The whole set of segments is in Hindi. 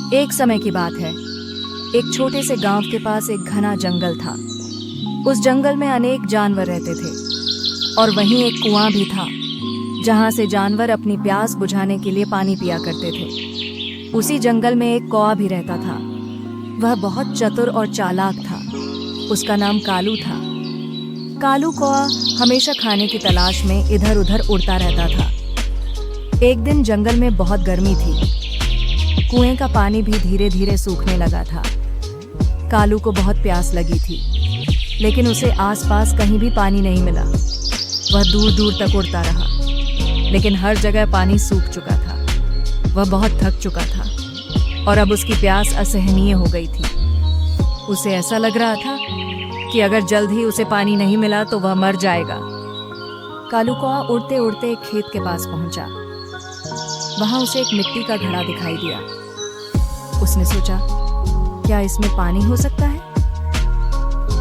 एक समय की बात है। एक छोटे से गांव के पास एक घना जंगल था। उस जंगल में अनेक जानवर रहते थे और वहीं एक कुआं भी था, जहां से जानवर अपनी प्यास बुझाने के लिए पानी पिया करते थे। उसी जंगल में एक कौआ भी रहता था। वह बहुत चतुर और चालाक था। उसका नाम कालू था। कालू कौआ हमेशा खाने की तलाश में इधर उधर उड़ता रहता था। एक दिन जंगल में बहुत गर्मी थी। कुएं का पानी भी धीरे धीरे सूखने लगा था। कालू को बहुत प्यास लगी थी, लेकिन उसे आसपास कहीं भी पानी नहीं मिला। वह दूर दूर तक उड़ता रहा, लेकिन हर जगह पानी सूख चुका था। वह बहुत थक चुका था और अब उसकी प्यास असहनीय हो गई थी। उसे ऐसा लग रहा था कि अगर जल्द ही उसे पानी नहीं मिला तो वह मर जाएगा। कालू कौआ उड़ते उड़ते एक खेत के पास पहुंचा। वहां उसे एक मिट्टी का घड़ा दिखाई दिया। उसने सोचा, क्या इसमें पानी हो सकता है?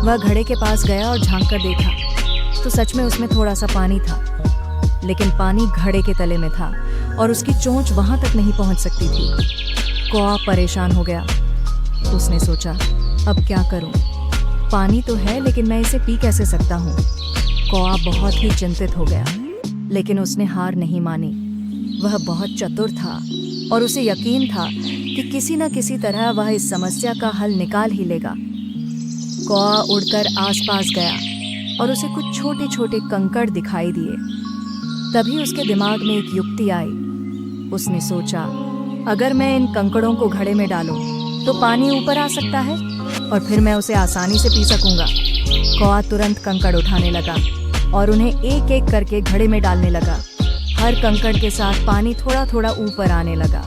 वह घड़े के पास गया और झांक कर देखा तो सच में उसमें थोड़ा सा पानी था, लेकिन पानी घड़े के तले में था और उसकी चोंच वहां तक नहीं पहुंच सकती थी। कौआ परेशान हो गया। उसने सोचा, अब क्या करूं? पानी तो है, लेकिन मैं इसे पी कैसे सकता हूं? कौआ बहुत ही चिंतित हो गया, लेकिन उसने हार नहीं मानी। वह बहुत चतुर था और उसे यकीन था कि किसी न किसी तरह वह इस समस्या का हल निकाल ही लेगा। कौआ उड़कर आसपास गया और उसे कुछ छोटे छोटे कंकड़ दिखाई दिए। तभी उसके दिमाग में एक युक्ति आई। उसने सोचा, अगर मैं इन कंकड़ों को घड़े में डालूं तो पानी ऊपर आ सकता है और फिर मैं उसे आसानी से पी सकूंगा। कौआ तुरंत कंकड़ उठाने लगा और उन्हें एक एक करके घड़े में डालने लगा। हर कंकड़ के साथ पानी थोड़ा थोड़ा ऊपर आने लगा।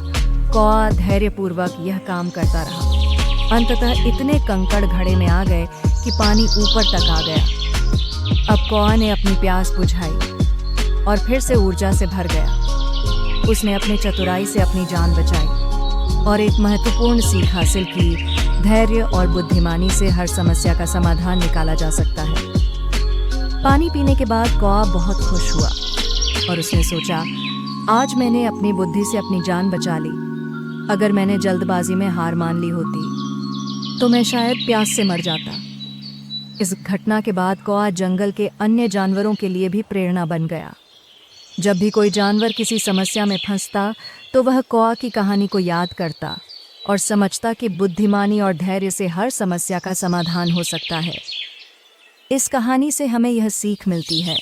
कौआ धैर्यपूर्वक यह काम करता रहा। अंततः इतने कंकड़ घड़े में आ गए कि पानी ऊपर तक आ गया। अब कौआ ने अपनी प्यास बुझाई और फिर से ऊर्जा से भर गया। उसने अपनी चतुराई से अपनी जान बचाई और एक महत्वपूर्ण सीख हासिल की। धैर्य और बुद्धिमानी से हर समस्या का समाधान निकाला जा सकता है। पानी पीने के बाद कौआ बहुत खुश हुआ और उसने सोचा, आज मैंने अपनी बुद्धि से अपनी जान बचा ली। अगर मैंने जल्दबाजी में हार मान ली होती तो मैं शायद प्यास से मर जाता। इस घटना के बाद कौआ जंगल के अन्य जानवरों के लिए भी प्रेरणा बन गया। जब भी कोई जानवर किसी समस्या में फंसता तो वह कौआ की कहानी को याद करता और समझता कि बुद्धिमानी और धैर्य से हर समस्या का समाधान हो सकता है। इस कहानी से हमें यह सीख मिलती है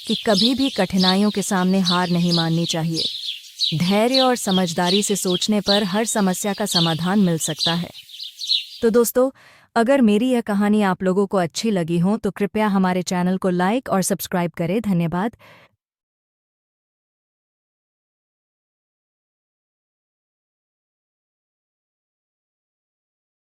कि कभी भी कठिनाइयों के सामने हार नहीं माननी चाहिए। धैर्य और समझदारी से सोचने पर हर समस्या का समाधान मिल सकता है। तो दोस्तों, अगर मेरी यह कहानी आप लोगों को अच्छी लगी हो तो कृपया हमारे चैनल को लाइक और सब्सक्राइब करें। धन्यवाद।